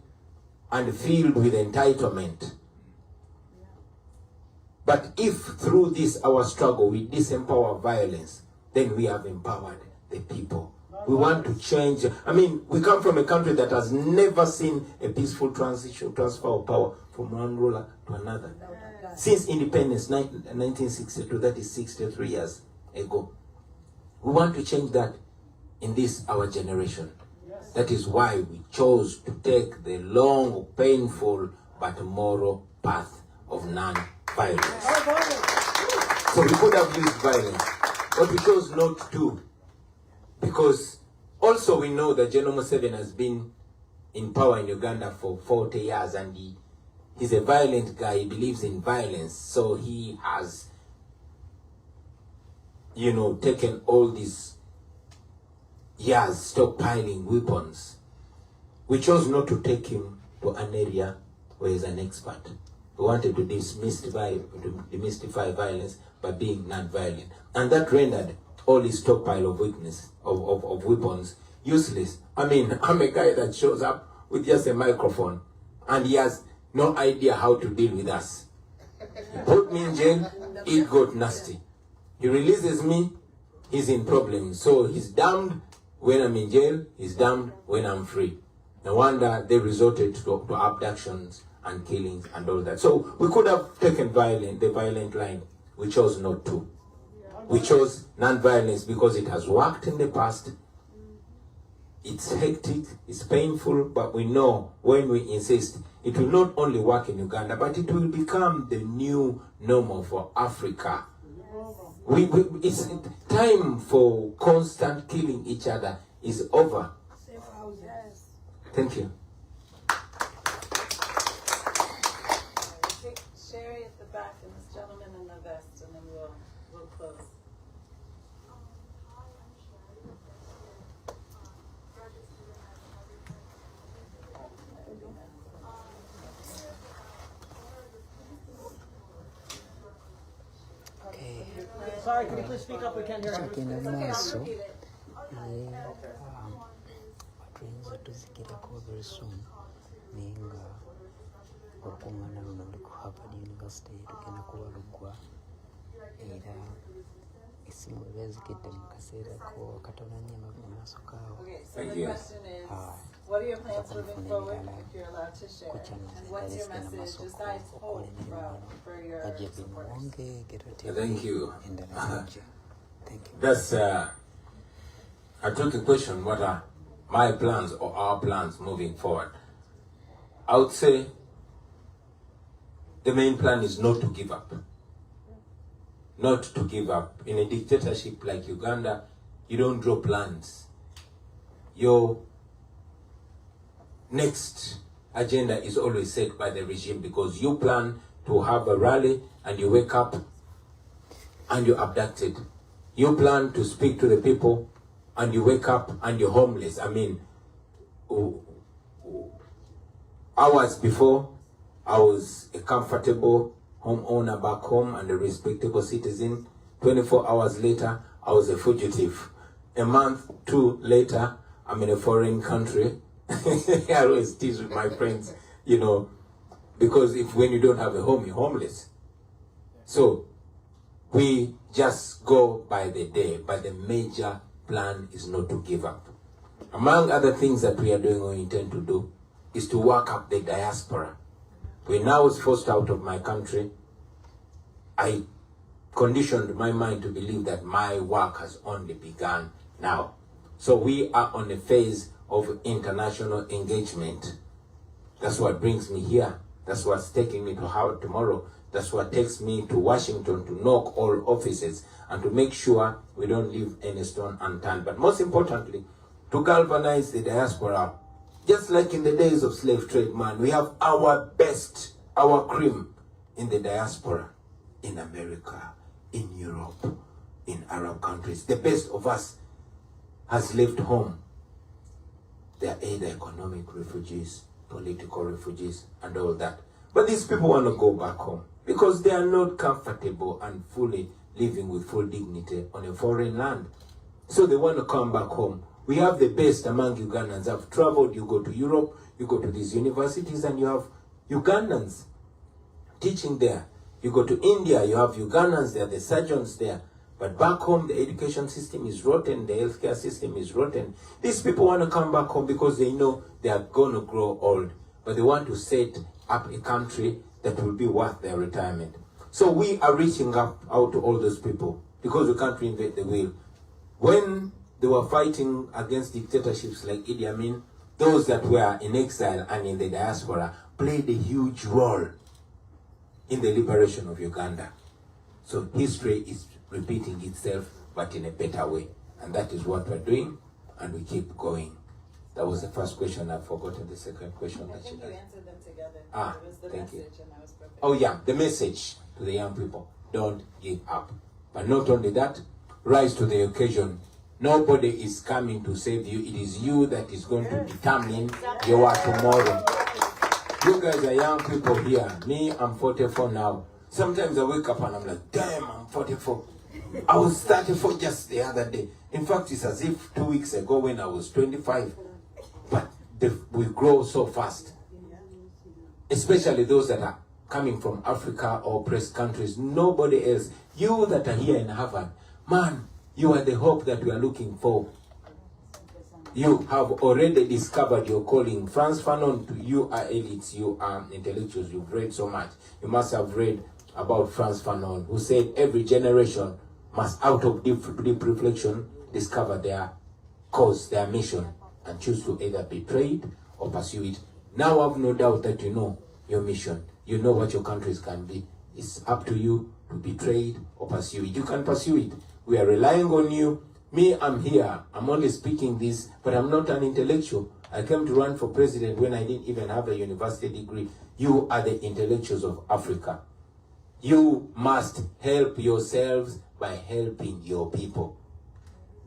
and filled with entitlement. But if through this our struggle we disempower violence, then we have empowered the people. We want to change. I mean, we come from a country that has never seen a peaceful transfer of power from one ruler to another. Since independence, 1962, that is 63 years ago. We want to change that in this, our generation. That is why we chose to take the long, painful, but moral path of non-violence. So we could have used violence, but we chose not to. Because also we know that General Museveni has been in power in Uganda for 40 years and he's a violent guy, he believes in violence. So he has, taken all these years stockpiling weapons. We chose not to take him to an area where he's an expert. We wanted to demystify violence by being non-violent. And that rendered all his stockpile of weapons useless. I mean, I'm a guy that shows up with just a microphone and he has no idea how to deal with us. He put me in jail, it got nasty. He releases me, he's in problems. So he's damned when I'm in jail, he's damned when I'm free. No wonder they resorted to abductions and killings and all that. So we could have taken the violent line. We chose not to. We chose non-violence because it has worked in the past. It's hectic, it's painful, but we know when we insist, it will not only work in Uganda, but it will become the new normal for Africa. It's time for constant killing each other is over. Thank you. Sherry at the back and this gentleman in the vest, and then we'll close. Okay. Sorry, can you please speak up? We can't hear you. Tugenda mu maaso Repeat it. tuyinza tuzigirako very soon naye nga olukuŋŋaana luno luli ku Harvard University tugenda kubaluggwa era essimu beezigidde mu kaseera katono nnyo mu maaso kaawo. Okay, so the question is, what are your plans moving forward, if you're allowed to share? And what's your message, besides hope, for your supporters? Thank you. Thank you. That's a tricky question. What are my plans or our plans moving forward? I would say the main plan is not to give up. Not to give up. In a dictatorship like Uganda, you don't draw plans. Your next agenda is always set by the regime because you plan to have a rally and you wake up and you're abducted. You plan to speak to the people and you wake up and you're homeless. I mean, hours before, I was a comfortable homeowner back home and a respectable citizen. 24 hours later, I was a fugitive. A month, 2 later, I'm in a foreign country. I always tease with my friends, because when you don't have a home, you're homeless. So we just go by the day, but the major plan is not to give up. Among other things that we are doing or intend to do is to work up the diaspora. When I was forced out of my country, I conditioned my mind to believe that my work has only begun now. So we are on a phase of international engagement. That's what brings me here. That's what's taking me to Howard tomorrow That's what takes me to Washington to knock all offices and to make sure we don't leave any stone unturned. But most importantly, to galvanize the diaspora. Just like in the days of slave trade, man, we have our best, our cream in the diaspora, in America, in Europe, in Arab countries. The best of us has left home. They are either economic refugees, political refugees, and all that. But these people want to go back home because they are not comfortable and fully living with full dignity on a foreign land. So they want to come back home. We have the best among Ugandans. I've traveled, you go to Europe, you go to these universities, and you have Ugandans teaching there. You go to India, you have Ugandans there, the surgeons there. But back home, the education system is rotten, the healthcare system is rotten. These people want to come back home because they know they are going to grow old. But they want to set up a country that will be worth their retirement. So we are reaching out to all those people because we can't reinvent the wheel. When they were fighting against dictatorships like Idi Amin, those that were in exile and in the diaspora played a huge role in the liberation of Uganda. So history is repeating itself, but in a better way. And that is what we're doing, and we keep going. That was the first question. I've forgotten the second question. I think you answered them together. It was the thank message, you. and that was perfect. Oh yeah, the message to the young people. Don't give up. But not only that, rise to the occasion. Nobody is coming to save you. It is you that is going to determine your tomorrow. You guys are young people here. Me, I'm 44 now. Sometimes I wake up and I'm like, damn, I'm 44. I was 34 just the other day. In fact, it's as if 2 weeks ago when I was 25. But we grow so fast. Especially those that are coming from Africa or oppressed countries. Nobody else. You that are here in Harvard, man, you are the hope that we are looking for. You have already discovered your calling. Frantz Fanon, you are elites, you are intellectuals, you've read so much. You must have read about Frantz Fanon, who said every generation must, out of deep reflection, discover their cause, their mission, and choose to either betray it or pursue it. Now I have no doubt that you know your mission. You know what your countries can be. It's up to you to betray it or pursue it. You can pursue it. We are relying on you. Me, I'm here. I'm only speaking this, but I'm not an intellectual. I came to run for president when I didn't even have a university degree. You are the intellectuals of Africa. You must help yourselves by helping your people.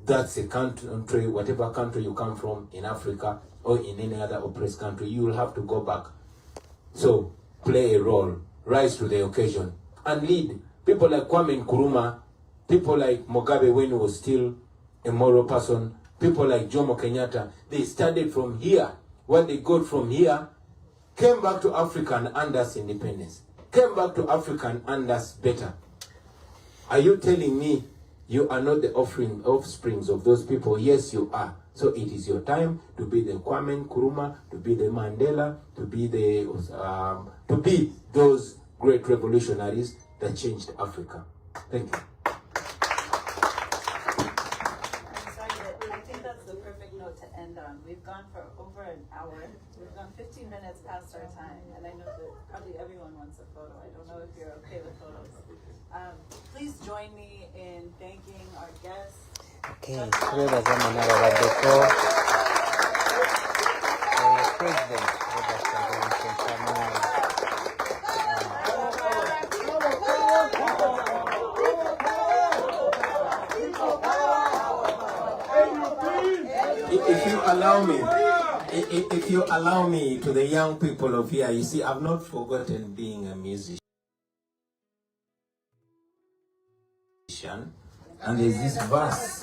That's a country, whatever country you come from in Africa or in any other oppressed country, you will have to go back. So play a role, rise to the occasion, and lead. People like Kwame Nkrumah, people like Mugabe when he was still a moral person, people like Jomo Kenyatta, they started from here. What they got from here came back to Africa and earned us independence. Came back to Africa and earned us better. Are you telling me you are not the offsprings of those people? Yes, you are. So it is your time to be the Kwame Nkrumah, to be the Mandela, to be those great revolutionaries that changed Africa. Thank you. I think that's the perfect note to end on. We've gone for over an hour. We've gone 15 minutes past our time, and I know that probably everyone wants a photo. I don't know if you're okay with photos. Please join me in thanking our guests. Okay, twebaza manara baddeko president If you allow me to the young people of here, you see, I've not forgotten being a musician. And there's this verse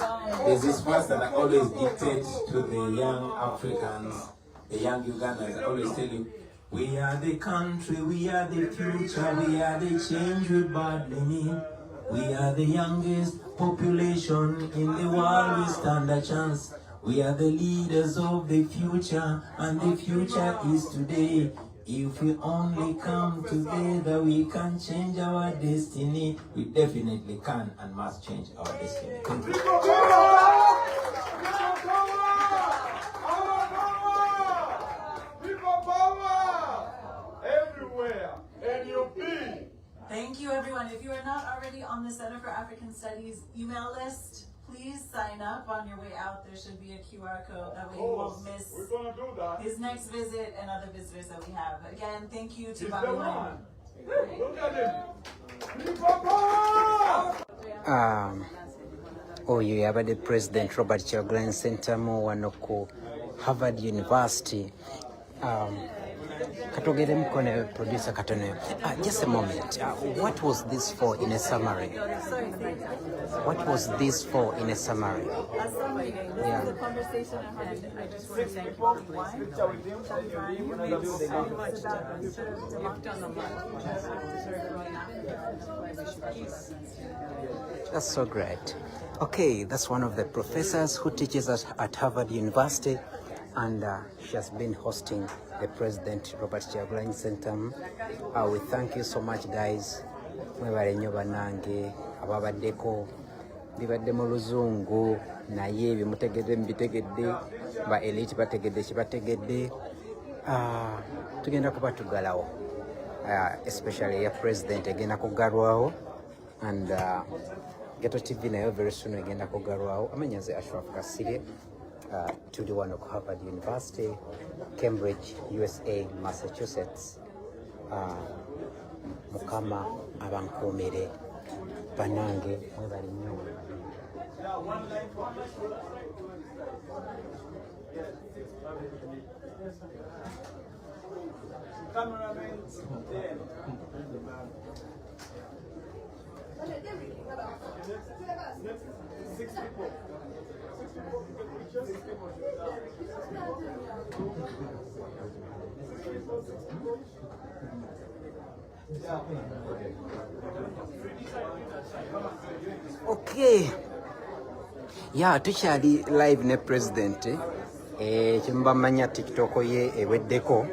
that I always dictate to the young Africans, the young Ugandans. I always tell you, we are the country, we are the future, we are the change we badly need. We are the youngest population in the world, we stand a chance. We are the leaders of the future, and the future is today. If we only come together, we can change our destiny. We definitely can and must change our destiny. Thank you. Everywhere. NUP. Bobi's email list. Please sign up on your way out. There should be a QR code. That way you won't miss his next visit and other visitors that we have. Again, thank you to Bobi Wine. Oyo yabadde President Robert Kyagulanyi Ssentamu wano ku Harvard University. Katogere mukone producer Katono. Just a moment. What was this for in a summary? What was this for in a summary? A summary. This is a conversation I had. I just want to thank Bobi Wine. That's so great. Okay, that's one of the professors who teaches us at Harvard University, and she has been hosting the President Robert Kyagulanyi Ssentamu. We thank you so much, guys. Mwebale nnyo bannange ababaddeko bibadde mu luzungu naye bimutegedde mubitegedde ba elite bategedde kibategedde. Tugenda kuba tugalawo, especially ya president egenda kugalwawo, and Ghetto TV nayo very soon egenda kugalwawo. Amanya nze Ashraf Kasirye, tuli wano ku Harvard University, Cambridge, USA, Massachusetts. Mukama abankuumire bannange mwebali nnyo. Okay. Yeah, tukyali live ne president. Kyemba manya TikTok ye eweddeko.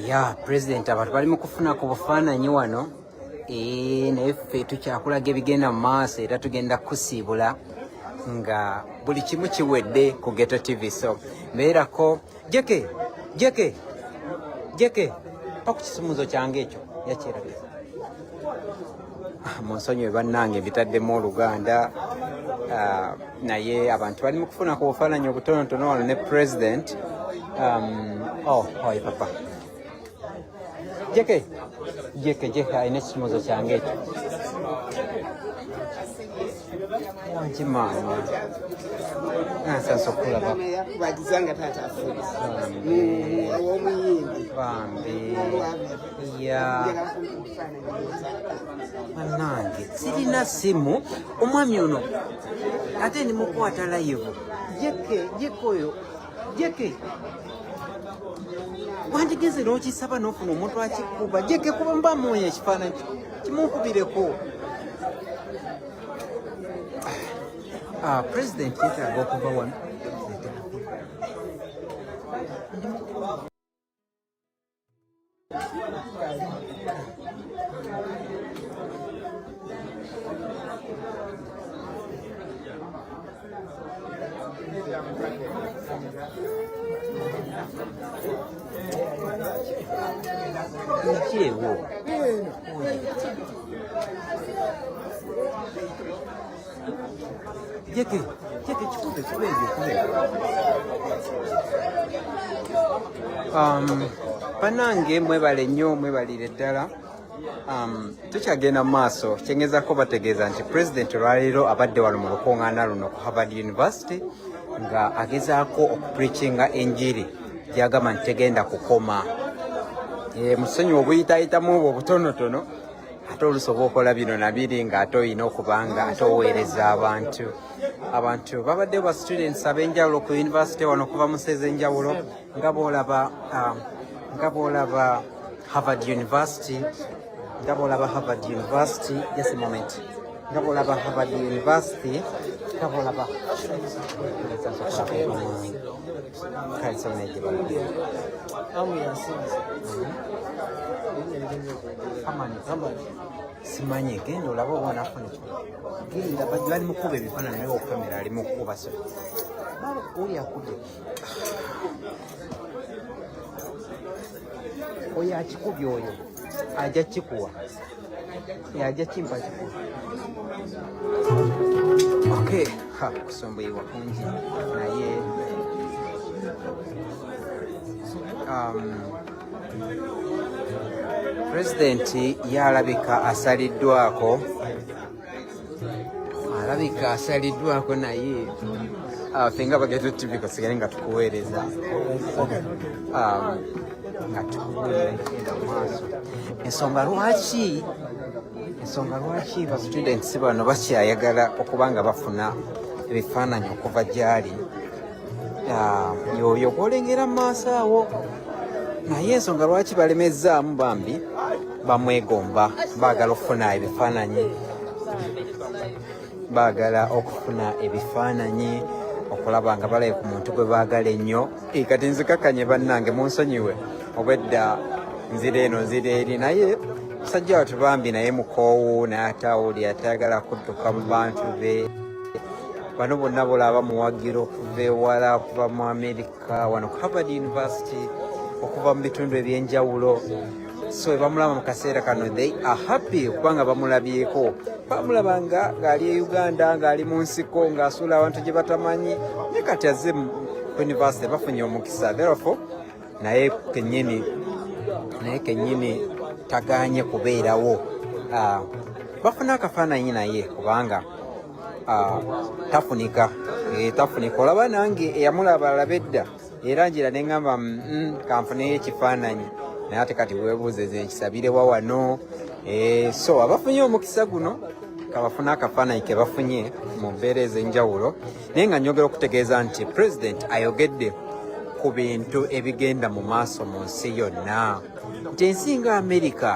Yeah, president abantu bali mu kufuna ku bufaananyi wano, naye ffe tukyakulaga ebigenda mu maaso era tugenda kusiibula nga buli kimu kiwedde ku Ghetto TV. So mbeerako jeke pa ku kisumuzo kyange ekyo yakirabye munsonyiwe bannange mbitaddemu Oluganda, naye abantu bali mu kufuna ku bufaananyi obutonotono wano ne president. Papa jeke ayina ekisumuzo kyange ekyo wankimama nsansa okulaba bambi bannange sirina simu omwami ono ate ndimukwata live. Jeke oyo wandigeze n'okisaba n'ofuna omuntu akikuba. Jeke kuba mba muonya ekifaananyi kimunkubireko. President yetaaga okuva wano. Jeke kikube. Bannange mwebale nnyo, mwebalire ddala. Tukyagenda mu maaso kyengezako bategeeza nti president olwaleero abadde wano mu lukuŋŋaana luno ku Harvard University nga agezaako okupreachinga enjiri gyagamba nti tegenda kukoma. Musonyi obuyitaayitamu obwo obutonotono ate olusobola okola bino nabiri ng'ate olina okubanga ate oweereza abantu babadde ba students ab'enjawulo ku university wano okuva mu nsi ez'enjawulo nga bw'olaba Harvard University. Just a moment. Gabolaba Harvard University, Gabolaba. Simanyi genda olaba obwana afuna genda bali mukuba ebifaananyi naye okamera ali mukuba so oli akudde oyo akikubye oyo ajja kikuwa yajja kimpa kikuwa okay kusomboyebwa kungi naye Presidenti yalabika asaliddwako naye fenga bagenda TV sigale nga tukuweereza nga tukuweereza maaso ensonga lwaki ba students bano bakyayagala okuba nga bafuna ebifaananyi okuva gyali yoyo gwolengera mu maaso awo naye ensonga lwaki balemezzaamu bambi bamwegomba baagala okufuna ebifaananyi okulaba nga balaye ku muntu gwe baagala ennyo kati nzikakanye bannange munsonyiwe obwedda nzira eno nzira eri naye musajja watu bambi naye mukoowu naye atawuli atayagala kudduka mu bantu be bano bonna bolaba muwagira okuva ewala okuva mu America wano ku Harvard University okuva mu bitundu ebyenjawulo so bamulaba mu kaseera kano they are happy kubanga bamulabyeko bamulaba ng'ali e Uganda ng'ali mu nsiko ng'asuula abantu gye batamanyi naye kati azze mu university bafunye omukisa therefore naye kennyini tagaanye kubeerawo bafuna akafaananyi naye kubanga tafunika olaba nange eyamulaba alaba edda era njira neŋŋamba kanfuneyo ekifaananyi naye ate kati weebuuzeze nkisabirewa wano so abafunye omukisa guno kabafuna akafaananyi ke bafunye mu mbeera ez'enjawulo naye nga njogera okutegeeza nti President ayogedde ku bintu ebigenda mu maaso mu nsi yonna nti ensi nga America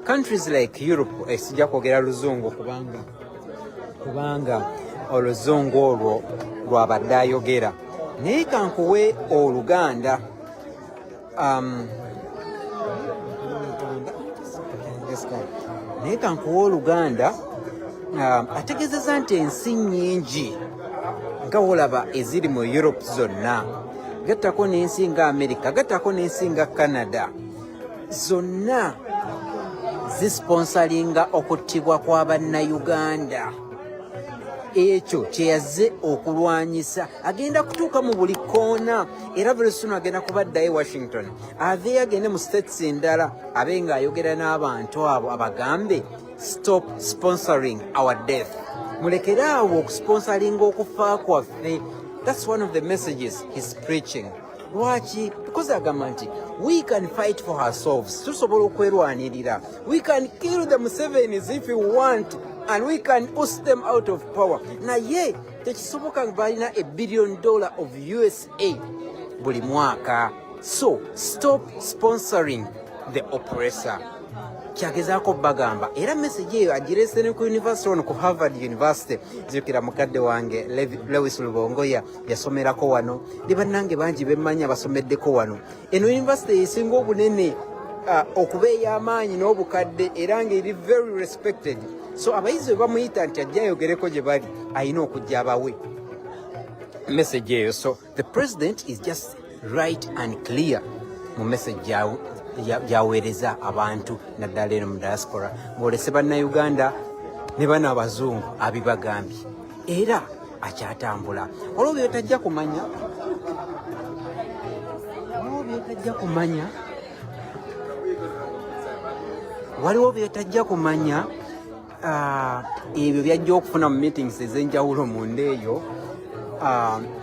countries like Europe esijja kwogera luzungu kubanga oluzungu olwo lwabadde ayogera naye kankuwe Oluganda ategeezeza nti ensi nnyingi nga wolaba eziri mu Europe zonna gattako n'ensi nga America gattako n'ensi nga Canada zonna zisponsalinga okuttibwa kw'Abannayuganda ekyo kyeyazze okulwanyisa agenda kutuuka mu buli koona era buli soon agenda kubaddayo Washington aveeyo agende mu states endala abe ng'ayogera n'abantu abo abagambe stop sponsoring our death mulekere awo okusponsalinga okufa kwaffe that's one of the messages he's preaching lwaki because agamba nti we can fight for ourselves tusobola okwerwanirira we can kill the Musevenis if we want and we can push them out of power naye tekisoboka balina $1 billion of USA buli mwaka so stop sponsoring the oppressor kyagezaako bagamba era message eyo agireese ne ku university ono ku Harvard University zirukira mukadde wange Lewis Lubongoya yasomerako wano ne bannange bangi bemmanya basomeddeko wano eno university esinga obunene okuba ey'amaanyi n'obukadde era ng'eri very respected so abayizi bwe bamuyita nti ajja ayogereko gye bali ayina okujja abawe message eyo so the president is just right and clear mu message gyaweereza abantu naddala eno mu diaspora ng'olese bannayuganda ne bano abazungu abibagambye era akyatambula olwo byotajja kumanya waliwo byotajja kumanya ebyo byajja okufuna mu meetings ez'enjawulo munda eyo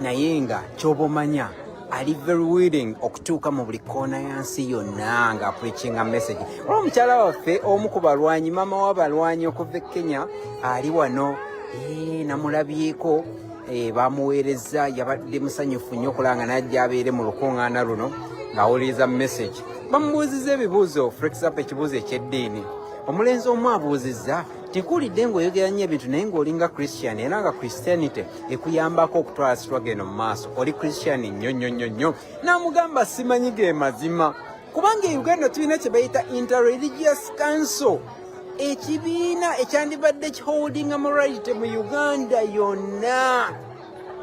naye nga ky'oba omanya ali very willing okutuuka mu buli koona yansi yonna nga preachinga message olwo omukyala waffe omu ku balwanyi maama w'abalwanyi okuva e Kenya ali wano namulabyeko bamuweereza yabadde musanyufu nnyo okulanga najja abeere mu lukuŋŋaana luno ng'awuliriza message bamubuuziza ebibuuzo for example ekibuuzo eky'eddiini omulenzi omu abuuzizza Tikulidde ng'oyogera nnyo ebintu naye ng'olinga Christian era nga Christianity ekuyambako okutwala struggle eno mu maaso. Oli Christian nnyo. N'amugamba simanyi ge mazima. Kubanga e Uganda tulina kye bayita Interreligious Council. Ekibiina ekyandibadde kiholdinga morality mu Uganda yonna.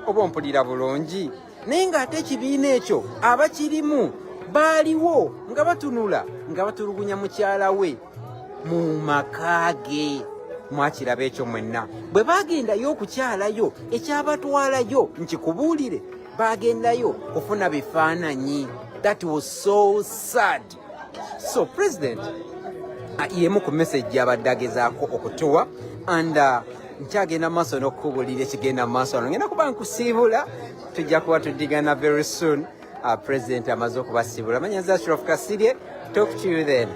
Oba mpulira bulungi. Naye ng'ate ekibiina ekyo abakirimu baaliwo nga batunula nga batulugunya mukyala we mu maka ge. Mwakiraba ekyo mwenna. Bwe bagendayo okukyalayo ekyabatwalayo nkikubuulire bagendayo kufuna bifaananyi. That was so sad. So President yemu ku message abadde agezaako okutuwa and nkyagenda maaso n'okukubulira ekigenda maaso ano ngenda kuba nkusiibula tujja kuba tuddigana very soon. President amaze okubasiibula manyanza Ashraf Kasirye. Talk to you then.